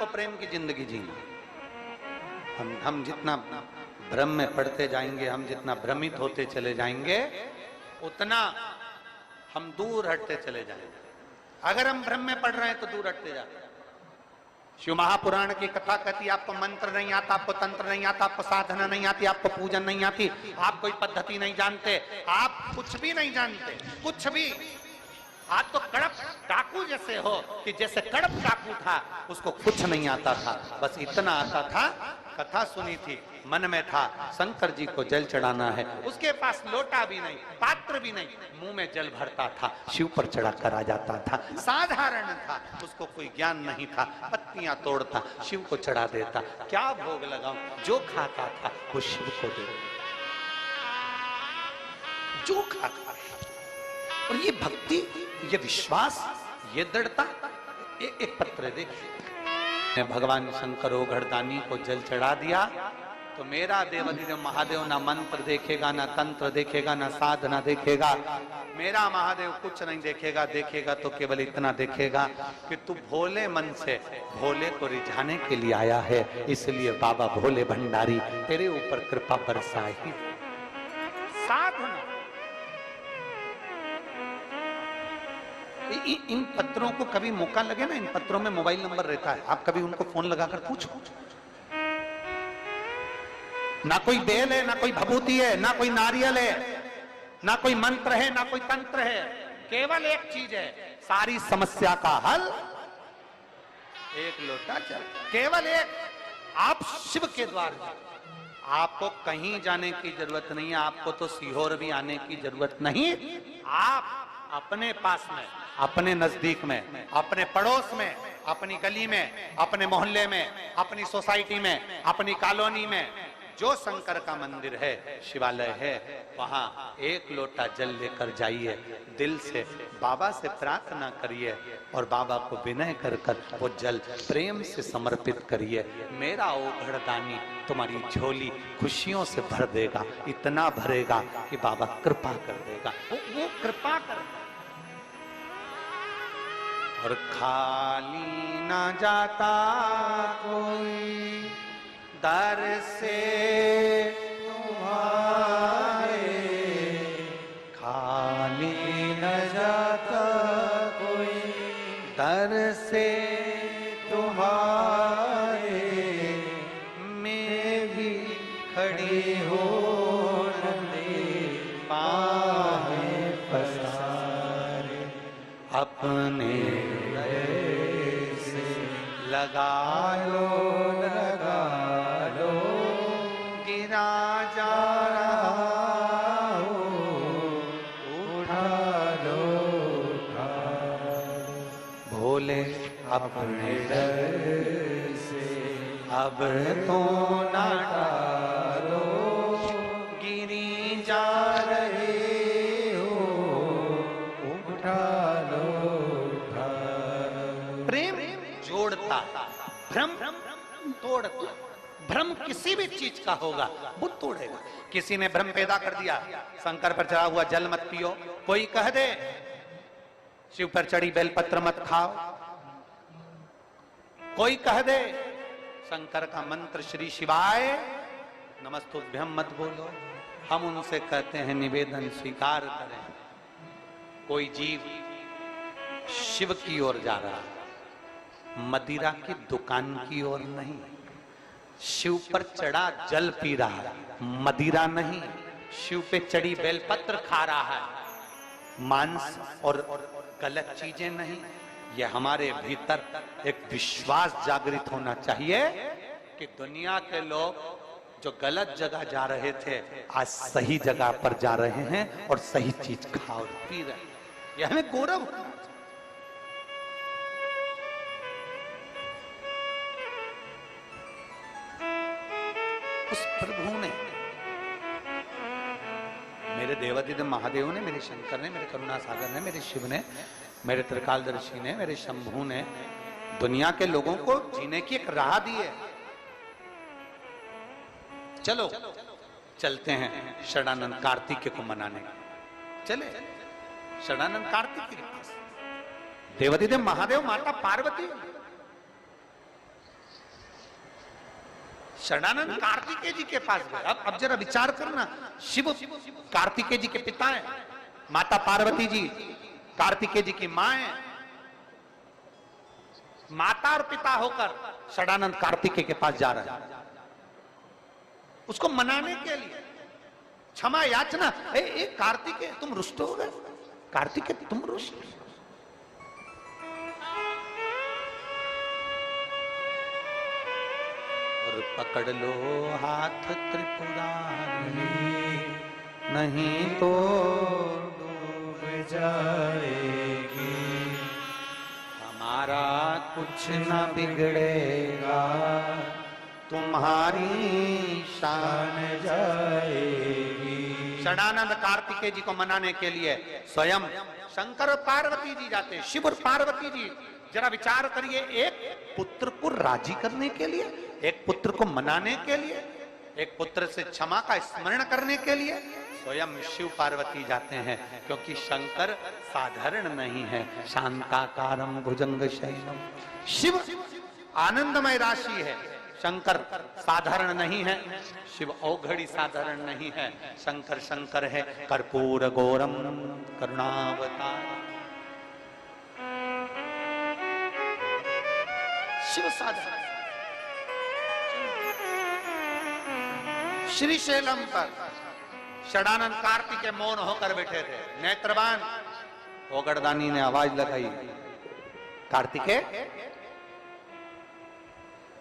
आपको प्रेम की जिंदगी जीना। हम जितना भ्रम में पड़ते जाएंगे, हम जितना भ्रमित होते चले जाएंगे, उतना हम दूर हटते चले जाएंगे। अगर हम भ्रम में पड़ रहे हैं तो दूर हटते जाते हैं। शिव महापुराण की कथा कहती, आपको मंत्र नहीं आता, आपको तंत्र नहीं आता, आपको साधना नहीं आती, आपको पूजन नहीं आती, आप कोई पद्धति नहीं जानते, आप कुछ भी नहीं जानते, कुछ भी। आज तो कड़प डाकू जैसे हो कि जैसे कड़प डाकू था, उसको कुछ नहीं आता था, बस इतना आता था, कथा सुनी थी, मन में था शंकर जी को जल चढ़ाना है, उसके पास लोटा भी नहीं, पात्र भी नहीं, मुंह में जल भरता था, शिव पर चढ़ा कर आ जाता था, साधारण था, उसको कोई ज्ञान नहीं था, पत्तियां तोड़ता, शिव को चढ़ा देता, क्या भोग लगाऊं, जो खाता था वो शिव को दे, जो खाता। और ये भक्ति, ये विश्वास, ये दृढ़ता। एक पत्र देखिए, भगवान शंकर ओघड़दानी को जल चढ़ा दिया तो मेरा देवाधिदेव महादेव ना मंत्र देखेगा, ना तंत्र देखेगा, ना साधना देखेगा, मेरा महादेव कुछ नहीं देखेगा, देखेगा तो केवल इतना देखेगा कि तू भोले मन से भोले को रिझाने के लिए आया है, इसलिए बाबा भोले भंडारी तेरे ऊपर कृपा बरसाई। साधना। इन पत्रों को कभी मौका लगे ना, इन पत्रों में मोबाइल नंबर रहता है, आप कभी उनको फोन लगाकर पूछो। ना कोई बेल है, ना कोई भभूति है, ना कोई नारियल है, ना कोई मंत्र है, ना कोई तंत्र है, केवल एक चीज है, सारी समस्या का हल एक लोटा जल, केवल एक। आप शिव के द्वार जाओ, आपको कहीं जाने की जरूरत नहीं है, आपको तो सीहोर भी आने की जरूरत नहीं, आप अपने पास में, अपने नजदीक में, अपने पड़ोस में, अपनी गली में, अपने मोहल्ले में, अपनी सोसाइटी में, अपनी कॉलोनी में जो शंकर का मंदिर है, शिवालय है, वहां एक लोटा जल लेकर जाइए, दिल से बाबा से प्रार्थना करिए और बाबा को विनय कर कर वो जल प्रेम से समर्पित करिए। मेरा ओघड़दानी तुम्हारी झोली खुशियों से भर देगा, इतना भरेगा कि बाबा कृपा कर देगा, वो कृपा कर देगा। और खाली ना जाता कोई दर से तुम्हारे, खाली न जाता कोई दर से तुम्हारे, मैं भी खड़ी हो बाहें पसारे, अपने से लगा लो, गिरा जा रहा हो, उठा लो, भोले अपने डर से अब तो ना डालो, गिरी जा रहे हो, उठा लो। प्रेम जोड़ता, भ्रम तोड़ता। भ्रम किसी भी चीज का होगा वो तोड़ेगा। किसी ने भ्रम पैदा कर दिया, शंकर पर चढ़ा हुआ जल मत पियो, कोई कह दे शिव पर चढ़ी बेलपत्र मत खाओ, कोई कह दे शंकर का मंत्र श्री शिवाय नमस्तुभ्यम मत बोलो, हम उनसे कहते हैं निवेदन स्वीकार करें। कोई जीव शिव की ओर जा रहा है, मदिरा की दुकान की ओर नहीं, शिव पर चढ़ा जल पी रहा है, मदिरा नहीं, शिव पे चढ़ी बेलपत्र खा रहा है, मांस और गलत चीजें नहीं। यह हमारे भीतर एक विश्वास जागृत होना चाहिए कि दुनिया के लोग जो गलत जगह जा रहे थे आज सही जगह पर जा रहे हैं और सही चीज खा और पी रहे हैं। यह हमें गौरव होना चाहिए। उस प्रभु ने, मेरे देवाधिदेव महादेव ने, मेरे शंकर ने, मेरे करुणा सागर ने, मेरे शिव ने, मेरे त्रिकालदर्शी ने, मेरे शंभू ने दुनिया के लोगों को जीने की एक राह दी है। चलो चलते हैं षडानंद कार्तिकेय को मनाने, चले षडानंद कार्तिकेय के पास। देवाधिदेव महादेव, माता पार्वती, शरणानंद कार्तिकेय जी के पास गए। अब जरा विचार करना, शिव कार्तिकेय जी के पिता हैं, माता पार्वती जी कार्तिकेय जी की मां है। माता और पिता होकर शरणानंद कार्तिकेय के पास जा रहे हैं, उसको मनाने के लिए, क्षमा याचना। ए कार्तिकेय तुम रुष्ट हो गए, कार्तिकेय तुम रुष्ट। और पकड़ लो हाथ त्रिपुरारी, नहीं तो डूब जाएगी, हमारा कुछ न बिगड़ेगा, तुम्हारी शान जाएगी। शरणानंद कार्तिकेय जी को मनाने के लिए स्वयं शंकर और पार्वती जी जाते हैं। शिव और पार्वती जी, जरा विचार करिए, एक पुत्र को राजी करने के लिए, एक पुत्र को मनाने के लिए, एक पुत्र से क्षमा का स्मरण करने के लिए स्वयं शिव पार्वती जाते हैं, क्योंकि शंकर साधारण नहीं है। शांताकारम भुजंग शयनम, शिव आनंदमय राशि है, शंकर साधारण नहीं है, शिव औघड़ी साधारण नहीं है। शंकर शंकर है, कर्पूर गौरम करुणावतार, शिव साधारण। श्रीशैलम पर शरणानंद कार्तिकेय मौन होकर बैठे थे, नेत्रवान। ओगड़दानी ने आवाज लगाई, कार्तिकेय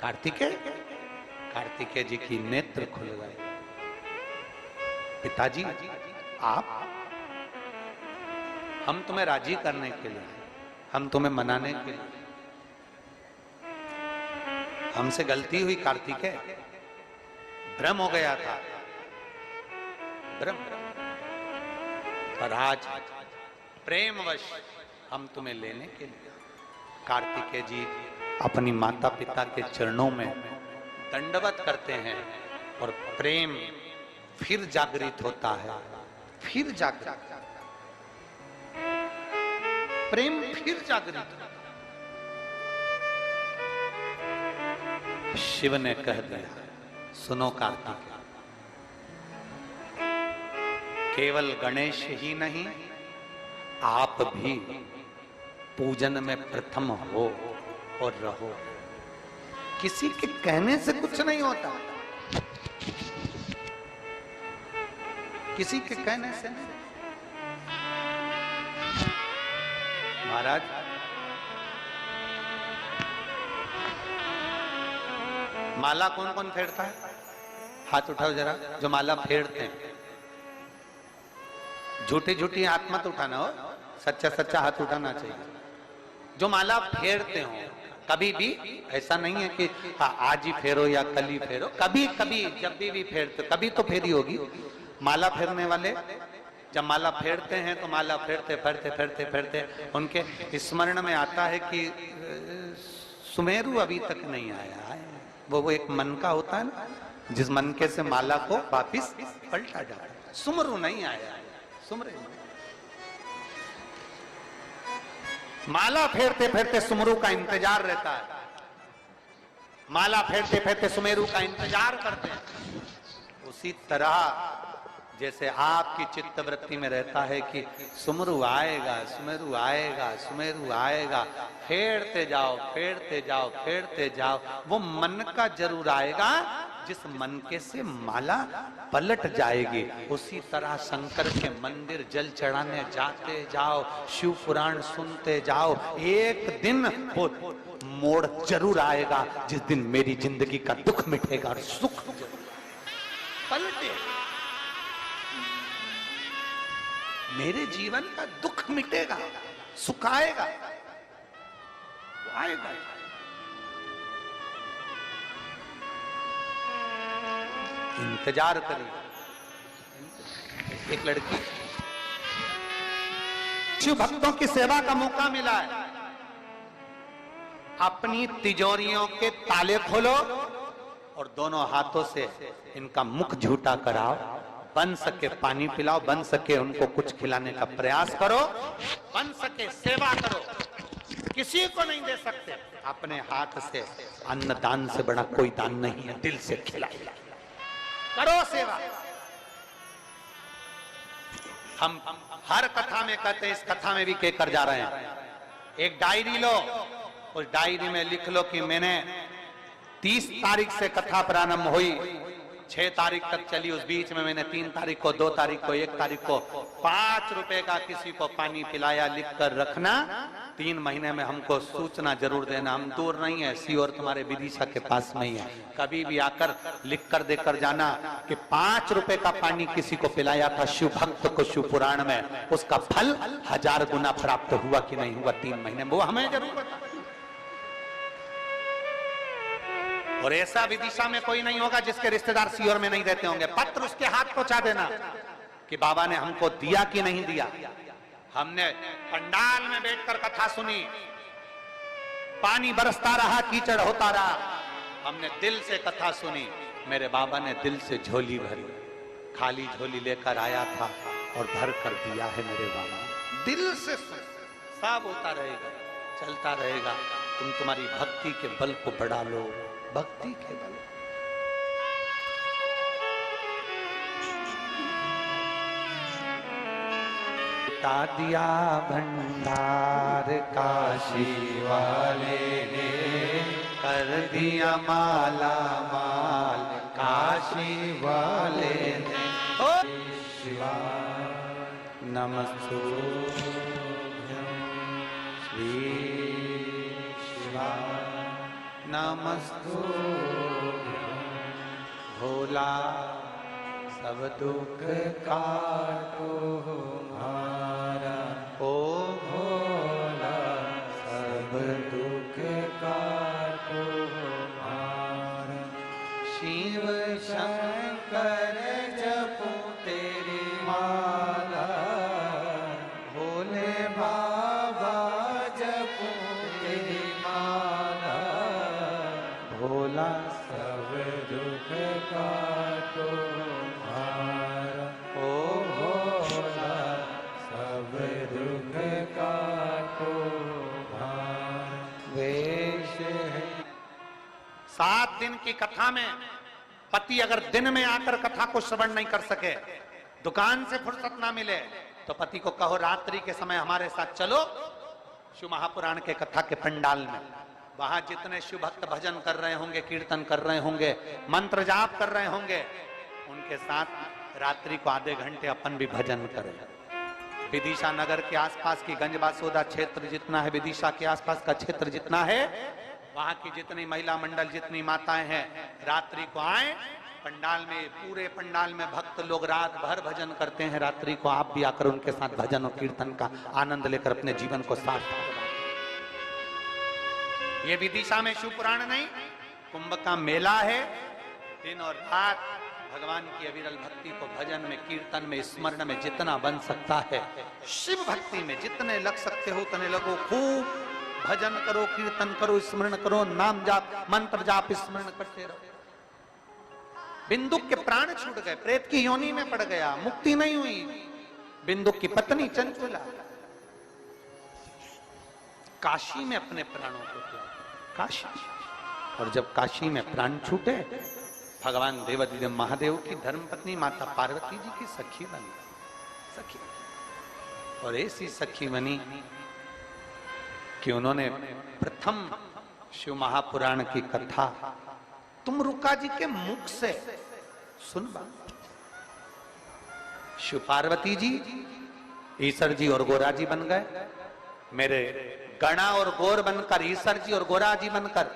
कार्तिकेय। कार्तिकेय जी की नेत्र खुल गए। पिताजी आप, हम तुम्हें राजी करने के लिए, हम तुम्हें मनाने के लिए, हमसे गलती हुई कार्तिकेय, भ्रम हो गया था, भ्रम। पर आज प्रेमवश हम तुम्हें लेने के लिए। कार्तिकेय जी अपनी माता पिता के चरणों में दंडवत करते हैं और प्रेम फिर जागृत होता है, फिर जागृत, प्रेम फिर जागृत होता है। शिव ने कह दिया, सुनो कार्तिकेय, केवल गणेश ही नहीं, आप भी पूजन में प्रथम हो और रहो। किसी के कहने से कुछ नहीं होता, किसी के कहने से नहीं। महाराज माला कौन कौन फेरता है? हाथ उठाओ जरा, जो माला फेरते हैं। झूठी झूठी हाथ मत उठाना हो, सच्चा सच्चा हाथ उठाना चाहिए। जो माला फेरते हो, कभी भी ऐसा नहीं है कि आज ही फेरो या कल ही फेरो, कभी कभी जब भी फेरते, कभी तो फेरी होगी। माला फेरने वाले जब माला फेरते हैं तो माला फेरते फेरते फेरते फेरते उनके स्मरण में आता है कि सुमेरु अभी तक नहीं आया है। वो एक मन का होता है ना, जिस मन के से माला को वापिस पलटा जाता है। सुमरु नहीं आया है, सुमरे। माला फेरते फेरते सुमरु का इंतजार रहता है, माला फेरते फेरते सुमेरु का इंतजार करते हैं। उसी तरह जैसे आपकी चित्तवृत्ति में रहता है कि सुमरु आएगा, सुमेरु आएगा, सुमेरु आएगा, फेरते जाओ फेरते जाओ फेरते जाओ, वो मन का जरूर आएगा जिस मन के से माला पलट जाएगी। उसी तरह शंकर के मंदिर जल चढ़ाने जाते जाओ, शिव पुराण सुनते जाओ, एक दिन वो मोड़ जरूर आएगा जिस दिन मेरी जिंदगी का दुख मिटेगा और सुख पलटे। मेरे जीवन का दुख मिटेगा, सुख आएगा, वो आएगा। इंतजार करिए। एक लड़की, शिव भक्तों की सेवा का मौका मिला है, अपनी तिजोरियों के ताले खोलो और दोनों हाथों से इनका मुख झूठा कराओ, बन सके पानी पिलाओ, बन सके उनको कुछ खिलाने का प्रयास करो, बन सके सेवा करो। किसी को नहीं दे सकते। अपने हाथ से अन्न दान से बड़ा कोई दान नहीं है। दिल से खिलाइए, करो सेवा। हम हर कथा में कहते हैं, इस कथा में भी कहकर जा रहे हैं, एक डायरी लो, उस डायरी में लिख लो कि मैंने 30 तारीख से कथा प्रारंभ हुई, 6 तारीख तक चली, उस बीच में मैंने 3 तारीख को, 2 तारीख को, 1 तारीख को 5 रुपए का किसी को पानी पिलाया, लिख कर रखना। 3 महीने में हमको सूचना जरूर देना। हम दूर नहीं है, सीओर तुम्हारे विदिशा के पास में ही है। कभी भी आकर लिख कर देकर जाना कि 5 रुपए का पानी किसी को पिलाया था शिव भक्त को शिव पुराण में, उसका फल 1000 गुना प्राप्त हुआ कि नहीं हुआ 3 महीने में, वो हमें जरूर बता। और ऐसा विदिशा में कोई नहीं होगा जिसके रिश्तेदार सीओर में नहीं देते होंगे। पत्र उसके हाथ पहुंचा देना कि बाबा ने हमको दिया कि नहीं दिया। हमने पंडाल में बैठकर कथा सुनी, पानी बरसता रहा, कीचड़ होता रहा, हमने दिल से कथा सुनी। मेरे बाबा ने दिल से झोली भरी, खाली झोली लेकर आया था और भर कर दिया है मेरे बाबा। दिल से सब होता रहेगा, चलता रहेगा। तुम तुम्हारी भक्ति के बल को बढ़ा लो, भक्ति के बल। उठा दिया भंडार काशी वाले ने, कर दिया माला माल काशी वाले ने। ओ शिवाय नमस्तुभ्यं श्री शिवाय नमस्तुभ्यं। भोला सब दुख काटो हमारा, ओ भोला सब दुख काटो हमारा। शिव शंकर जपो तेरी माला, भोले बाबा जपो तेरी माला। भोला सब दुख काटो हमारा, ओ भोला सब दुख काटो हमारा। वेश है 7 दिन की कथा में पति अगर दिन में आकर कथा को श्रवण नहीं कर सके, दुकान से फुर्सत ना मिले, तो पति को कहो रात्रि के समय हमारे साथ चलो शिव महापुराण के कथा के पंडाल में। वहां जितने शिव भक्त भजन कर रहे होंगे, कीर्तन कर रहे होंगे, मंत्र जाप कर रहे होंगे, उनके साथ रात्रि को आधे घंटे अपन भी भजन करें। विदिशा नगर के आसपास की गंजबासोदा क्षेत्र जितना है, विदिशा के आसपास का क्षेत्र जितना है, वहां की जितनी महिला मंडल, जितनी माताएं हैं, रात्रि को आए पंडाल में। पूरे पंडाल में भक्त लोग रात भर भजन करते हैं। रात्रि को आप भी आकर उनके साथ भजन और कीर्तन का आनंद लेकर अपने जीवन को सार्थक बनाएं। ये विदिशा में शिव पुराण नहीं, कुंभ का मेला है। दिन और रात भगवान की अविरल भक्ति को भजन में, कीर्तन में, स्मरण में जितना बन सकता है, शिव भक्ति में जितने लग सकते हो उतने लगो। खूब भजन करो, कीर्तन करो, स्मरण करो, नाम जाप, मंत्र जाप, स्मरण करते रहो। बिंदुक के प्राण छूट गए, प्रेत की योनि में पड़ गया, मुक्ति नहीं हुई। बिंदुक की पत्नी चंचुला काशी में अपने प्राणों को त्यागा, काशी। और जब काशी में प्राण छूटे, भगवान देवाधिदेव महादेव की धर्मपत्नी माता पार्वती जी की सखी बनी, सखी। और ऐसी सखी बनी कि उन्होंने प्रथम शिव महापुराण की कथा तुम रुका जी के मुख से सुनवा। शिव पार्वती जी, ईश्वर जी और गोरा जी बन गए। मेरे गणा और गौर बनकर, ईश्वर जी और गोरा जी बनकर